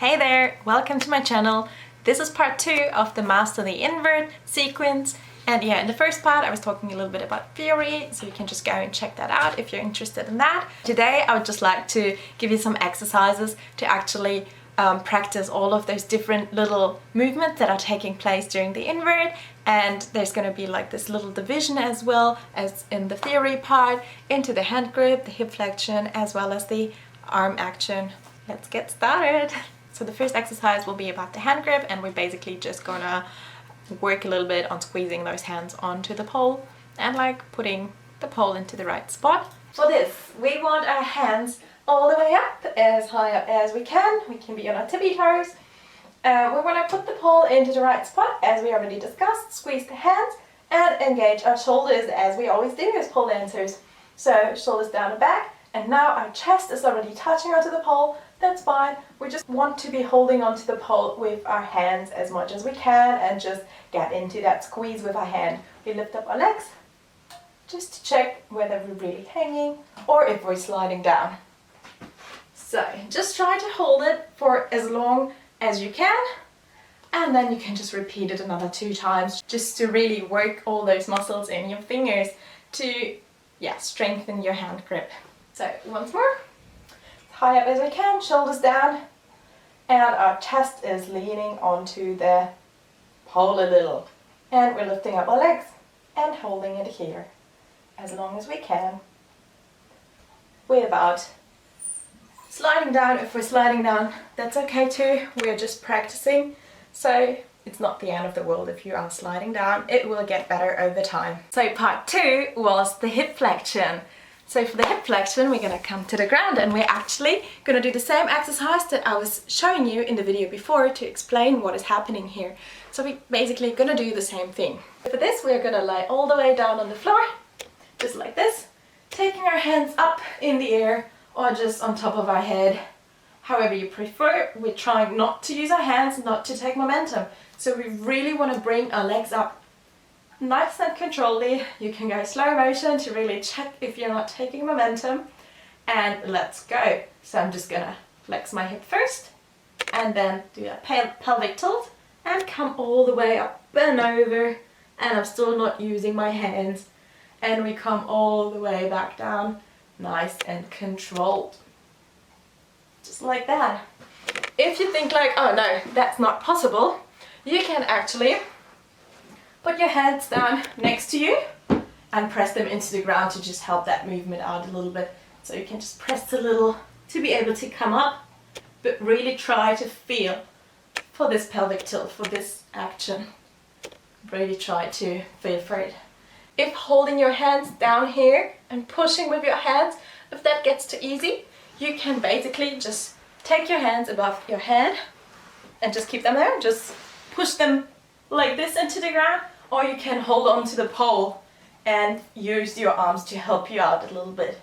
Hey there, welcome to my channel. This is part 2 of the Master the Invert sequence. And yeah, in the first part I was talking a little bit about theory, so you can just go and check that out if you're interested in that. Today I would just like to give you some exercises to actually practice all of those different little movements that are taking place during the invert. And there's going to be like this little division as well as in the theory part into the hand grip, the hip flexion, as well as the arm action. Let's get started. So the first exercise will be about the hand grip, and we're basically just gonna work a little bit on squeezing those hands onto the pole and like putting the pole into the right spot. For this, we want our hands all the way up, as high up as we can. We can be on our tippy toes. We want to put the pole into the right spot, as we already discussed. Squeeze the hands and engage our shoulders, as we always do as pole dancers. So shoulders down and back, and now our chest is already touching onto the pole. That's fine. We just want to be holding onto the pole with our hands as much as we can and just get into that squeeze with our hand. We lift up our legs just to check whether we're really hanging or if we're sliding down. So just try to hold it for as long as you can, and then you can just repeat it another 2 times just to really work all those muscles in your fingers to strengthen your hand grip. So once more. High up as we can, shoulders down, and our chest is leaning onto the pole a little. And we're lifting up our legs and holding it here as long as we can without sliding down. If we're sliding down, that's okay too. We're just practicing, so it's not the end of the world if you are sliding down. It will get better over time. So part 2 was the hip flexion. So for the hip flexion, we're going to come to the ground, and we're actually going to do the same exercise that I was showing you in the video before to explain what is happening here. So we're basically going to do the same thing. For this, we're going to lie all the way down on the floor, just like this, taking our hands up in the air or just on top of our head, however you prefer. We're trying not to use our hands, not to take momentum. So we really want to bring our legs up nice and controlledly. You can go slow motion to really check if you're not taking momentum, and let's go. So I'm just gonna flex my hip first and then do a pelvic tilt and come all the way up and over, and I'm still not using my hands, and we come all the way back down, nice and controlled, just like that. If you think like, oh no, that's not possible, you can actually put your hands down next to you and press them into the ground to just help that movement out a little bit. So you can just press a little to be able to come up, but really try to feel for this pelvic tilt, for this action. Really try to feel for it. If holding your hands down here and pushing with your hands, if that gets too easy, you can basically just take your hands above your head and just keep them there. Just push them like this into the ground. Or you can hold on to the pole and use your arms to help you out a little bit.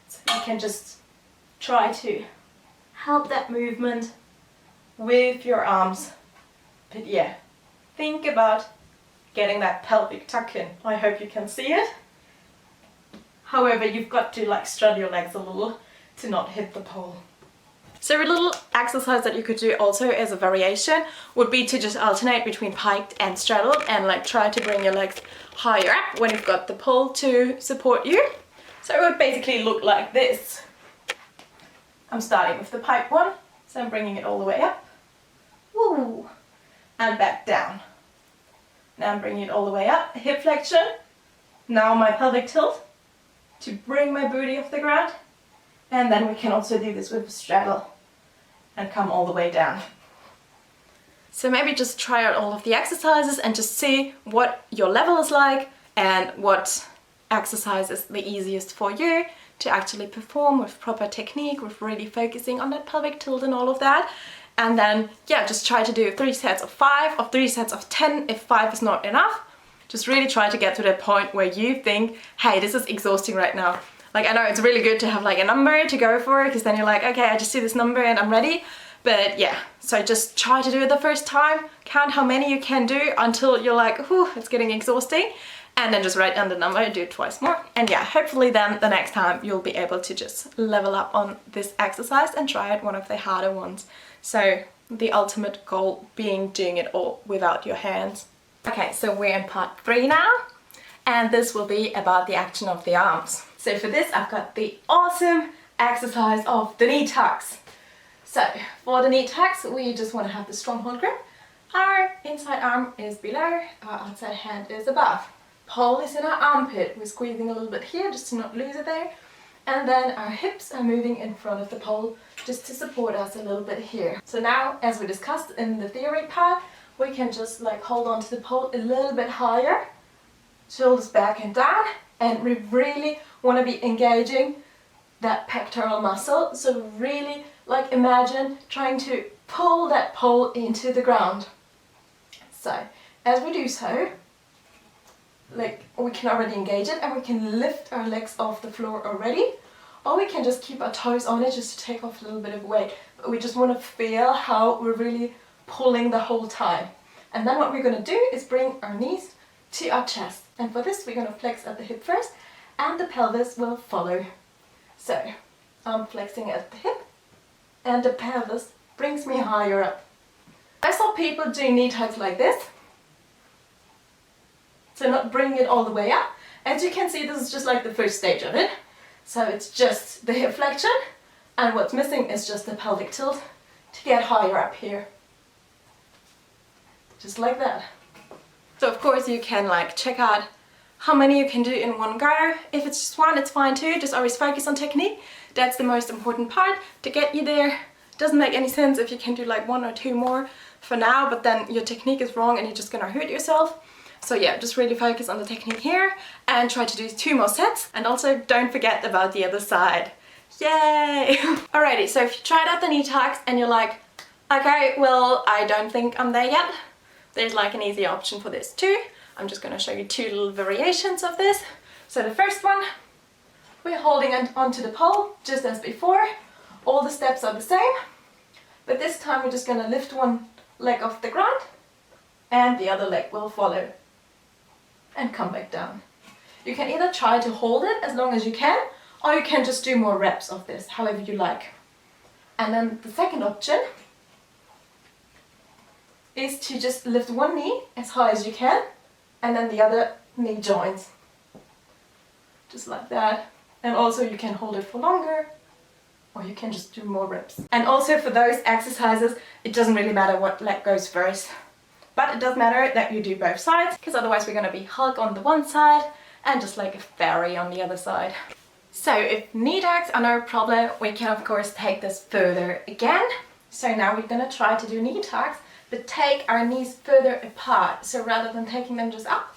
So you can just try to help that movement with your arms. But yeah, think about getting that pelvic tuck in. I hope you can see it. However, you've got to like straddle your legs a little to not hit the pole. So a little exercise that you could do also as a variation would be to just alternate between piked and straddled, and like try to bring your legs higher up when you've got the pole to support you. So it would basically look like this. I'm starting with the pike one, so I'm bringing it all the way up. Woo! And back down. Now I'm bringing it all the way up, hip flexion. Now my pelvic tilt to bring my booty off the ground. And then we can also do this with a straddle and come all the way down. So maybe just try out all of the exercises and just see what your level is like and what exercise is the easiest for you to actually perform with proper technique, with really focusing on that pelvic tilt and all of that. And then just try to do 3 sets of 5 or 3 sets of 10 if 5 is not enough. Just really try to get to that point where you think, hey, this is exhausting right now. Like, I know it's really good to have like a number to go for, because then you're like, okay, I just see this number and I'm ready. But yeah, so just try to do it the first time, count how many you can do until you're like, whew, it's getting exhausting. And then just write down the number and do it twice more. And yeah, hopefully then the next time you'll be able to just level up on this exercise and try out one of the harder ones. So The ultimate goal being doing it all without your hands. Okay, so we're in part 3 now, and this will be about the action of the arms. So for this I've got the awesome exercise of the knee tucks. So for the knee tucks, we just want to have the strong hold grip. Our inside arm is below, our outside hand is above. Pole is in our armpit. We're squeezing a little bit here just to not lose it there. And then our hips are moving in front of the pole just to support us a little bit here. So now, as we discussed in the theory part, we can just like hold on to the pole a little bit higher, shoulders back and down, and we really want to be engaging that pectoral muscle. So really like imagine trying to pull that pole into the ground. So as we do so, like we can already engage it and we can lift our legs off the floor already, or we can just keep our toes on it just to take off a little bit of weight. But we just want to feel how we're really pulling the whole time. And then what we're going to do is bring our knees to our chest. And for this we're going to flex at the hip first and the pelvis will follow. So I'm flexing at the hip and the pelvis brings me higher up. I saw people doing knee tucks like this. So not bringing it all the way up. As you can see, this is just like the first stage of it. So it's just the hip flexion, and what's missing is just the pelvic tilt to get higher up here. Just like that. So of course you can like check out how many you can do in one go. If it's just one, it's fine too. Just always focus on technique. That's the most important part to get you there. Doesn't make any sense if you can do like 1 or 2 more for now, but then your technique is wrong and you're just gonna hurt yourself. So yeah, just really focus on the technique here and try to do 2 more sets. And also don't forget about the other side. Yay! Alrighty, so if you tried out the knee tucks and you're like, okay, well, I don't think I'm there yet, there's like an easy option for this too. I'm just gonna show you 2 little variations of this. So the first one, we're holding onto the pole just as before. All the steps are the same, but this time we're just gonna lift one leg off the ground and the other leg will follow and come back down. You can either try to hold it as long as you can, or you can just do more reps of this, however you like. And then the second option is to just lift one knee as high as you can, and then the other knee joins. Just like that. And also you can hold it for longer, or you can just do more reps. And also for those exercises, it doesn't really matter what leg goes first. But it does matter that you do both sides, because otherwise we're going to be Hulk on the one side and just like a fairy on the other side. So if knee tucks are no problem, we can of course take this further again. So now we're going to try to do knee tucks, but take our knees further apart. So rather than taking them just up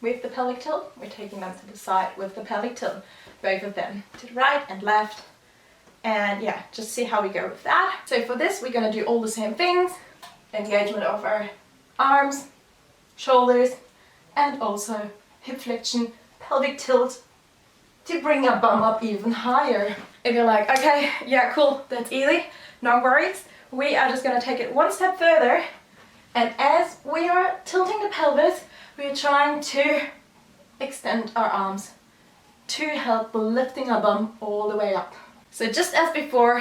with the pelvic tilt, we're taking them to the side with the pelvic tilt. Both of them to the right and left. And yeah, just see how we go with that. So for this we're going to do all the same things. Engagement of our arms, shoulders, and also hip flexion, pelvic tilt to bring our bum up even higher. If you're like, okay, yeah, cool, that's easy, no worries. We are just going to take it one step further, and as we are tilting the pelvis, we are trying to extend our arms to help lifting our bum all the way up. So just as before,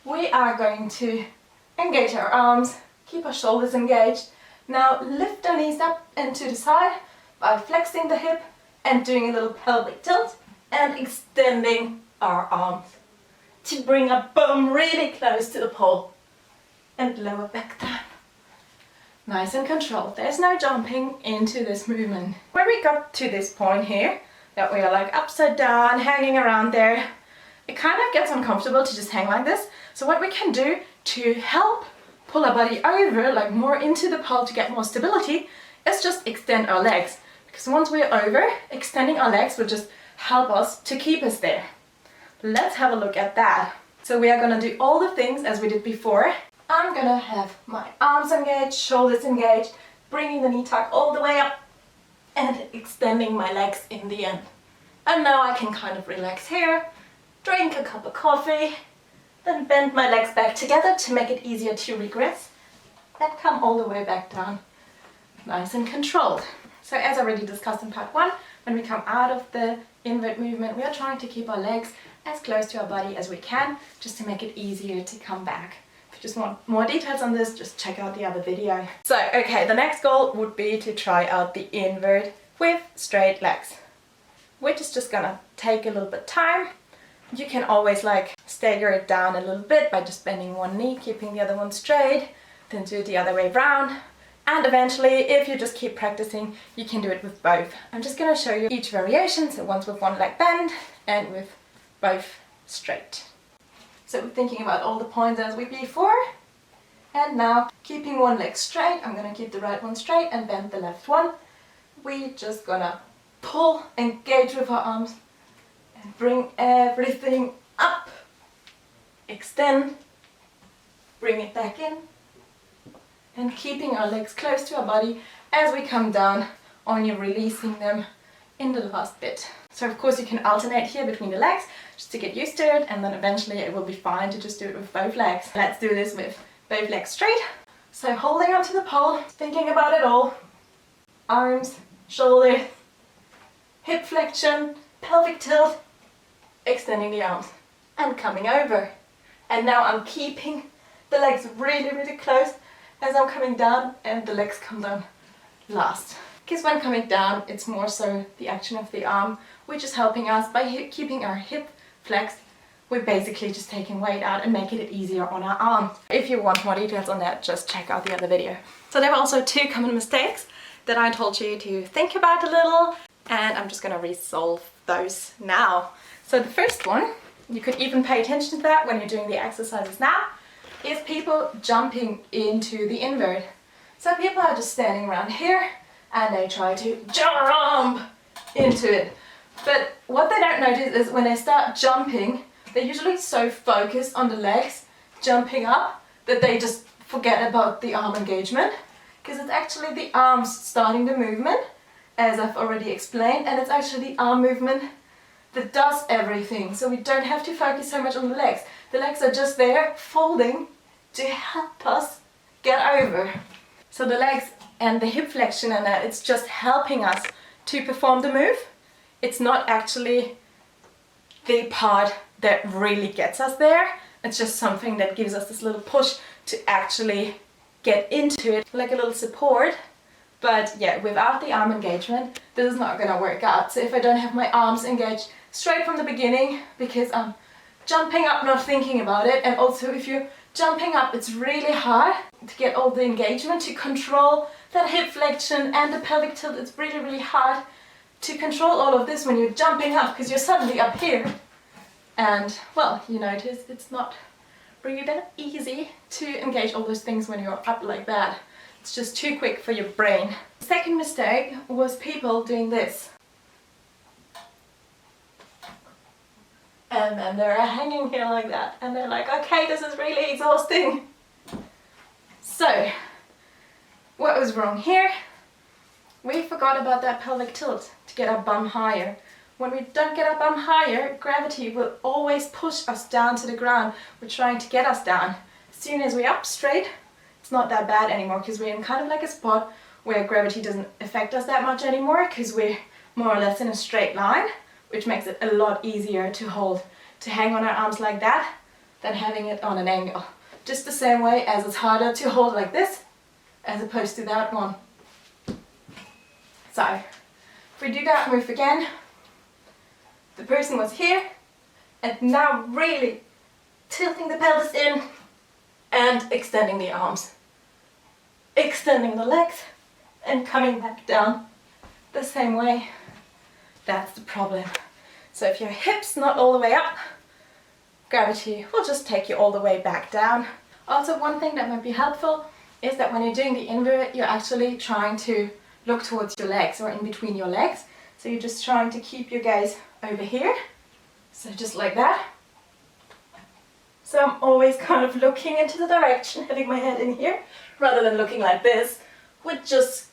we are going to engage our arms, keep our shoulders engaged. Now lift our knees up and to the side by flexing the hip and doing a little pelvic tilt and extending our arms to bring our bum really close to the pole and lower back down. Nice and controlled. There's no jumping into this movement. When we got to this point here, that we are like upside down, hanging around there, it kind of gets uncomfortable to just hang like this. So what we can do to help pull our body over, like more into the pole to get more stability, is just extend our legs. Because once we're over, extending our legs will just help us to keep us there. Let's have a look at that. So we are going to do all the things as we did before. I'm going to have my arms engaged, shoulders engaged, bringing the knee tuck all the way up and extending my legs in the end. And now I can kind of relax here, drink a cup of coffee, then bend my legs back together to make it easier to regress, and come all the way back down. Nice and controlled. So as already discussed in part 1, when we come out of the invert movement, we are trying to keep our legs as close to our body as we can, just to make it easier to come back. If you just want more details on this, just check out the other video. So, okay, the next goal would be to try out the invert with straight legs, which is just gonna take a little bit of time. You can always like stagger it down a little bit by just bending one knee, keeping the other one straight, then do it the other way around. And eventually, if you just keep practicing, you can do it with both. I'm just gonna show you each variation, so once with one leg bend and with both straight. So we're thinking about all the points as we before. And now, keeping one leg straight, I'm gonna keep the right one straight and bend the left one. We're just gonna pull, engage with our arms, and bring everything up. Extend, bring it back in, and keeping our legs close to our body as we come down, only releasing them in the last bit. So of course you can alternate here between the legs just to get used to it, and then eventually it will be fine to just do it with both legs. Let's do this with both legs straight. So holding onto the pole, thinking about it all. Arms, shoulders, hip flexion, pelvic tilt, extending the arms and coming over. And now I'm keeping the legs really, really close as I'm coming down, and the legs come down last. Because when coming down, it's more so the action of the arm, which is helping us by keeping our hip flexed. We're basically just taking weight out and making it easier on our arms. If you want more details on that, just check out the other video. So there were also 2 common mistakes that I told you to think about a little, and I'm just gonna resolve those now. So the first one, you could even pay attention to that when you're doing the exercises now, is people jumping into the invert. So people are just standing around here and they try to jump into it. But what they don't notice is when they start jumping, they're usually so focused on the legs jumping up that they just forget about the arm engagement, because it's actually the arms starting the movement, as I've already explained, and it's actually the arm movement that does everything. So we don't have to focus so much on the legs. The legs are just there folding to help us get over. So the legs and the hip flexion and that, it's just helping us to perform the move. It's not actually the part that really gets us there. It's just something that gives us this little push to actually get into it, like a little support. But yeah, without the arm engagement, this is not gonna work out. So if I don't have my arms engaged straight from the beginning, because I'm jumping up not thinking about it, and also if you're jumping up, it's really hard to get all the engagement, to control that hip flexion and the pelvic tilt. It's really, really hard to control all of this when you're jumping up, because you're suddenly up here. And well, you notice it's not really that easy to engage all those things when you're up like that. It's just too quick for your brain. The second mistake was people doing this. And then they're hanging here like that, and they're like, okay, this is really exhausting. So, what was wrong here? We forgot about that pelvic tilt to get our bum higher. When we don't get our bum higher, gravity will always push us down to the ground. We're trying to get us down. As soon as we're up straight, it's not that bad anymore, because we're in kind of like a spot where gravity doesn't affect us that much anymore, because we're more or less in a straight line, which makes it a lot easier to hold, to hang on our arms like that, than having it on an angle. Just the same way as it's harder to hold like this, as opposed to that one. So, if we do that move again, the person was here, and now really tilting the pelvis in, and extending the arms. Extending the legs, and coming back down the same way. That's the problem. So if your hip's not all the way up, gravity will just take you all the way back down. Also, one thing that might be helpful is that when you're doing the invert, you're actually trying to look towards your legs, or in between your legs. So you're just trying to keep your gaze over here. So just like that. So I'm always kind of looking into the direction, having my head in here, rather than looking like this, which just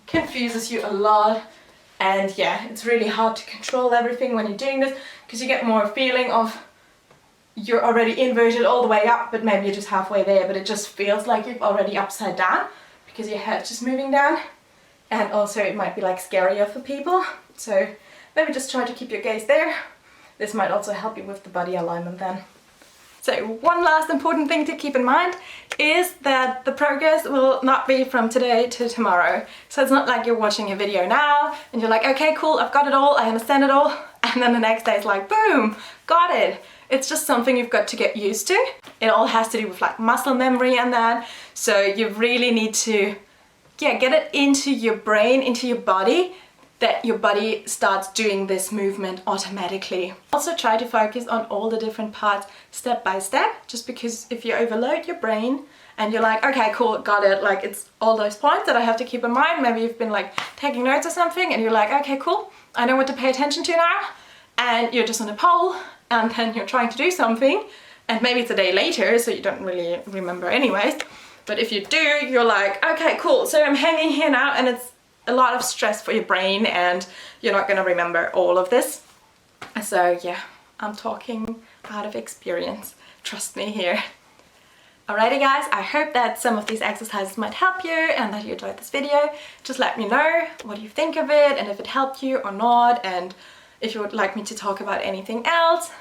confuses you a lot. And yeah, it's really hard to control everything when you're doing this, because you get more feeling of you're already inverted all the way up, but maybe you're just halfway there, but it just feels like you're already upside down because your head's just moving down. And also it might be like scarier for people. So maybe just try to keep your gaze there. This might also help you with the body alignment then. So one last important thing to keep in mind is that the progress will not be from today to tomorrow. So it's not like you're watching a video now and you're like, okay, cool, I've got it all, I understand it all, and then the next day it's like, boom, got it. It's just something you've got to get used to. It all has to do with like muscle memory and that. So you really need to, yeah, get it into your brain, into your body, that your body starts doing this movement automatically. Also try to focus on all the different parts step by step, just because if you overload your brain and you're like, okay, cool, got it, like it's all those points that I have to keep in mind. Maybe you've been like taking notes or something and you're like, okay, cool, I know what to pay attention to now. And you're just on a pole and then you're trying to do something and maybe it's a day later, so you don't really remember anyways. But if you do, you're like, okay, cool, so I'm hanging here now, and it's a lot of stress for your brain and you're not gonna remember all of this. So yeah, I'm talking out of experience, trust me here. Alrighty guys, I hope that some of these exercises might help you and that you enjoyed this video. Just let me know what you think of it and if it helped you or not, and if you would like me to talk about anything else.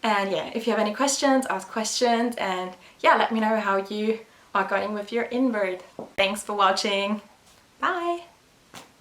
And yeah, if you have any questions, ask questions, and yeah, let me know how you are going with your invert. Thanks for watching. Bye!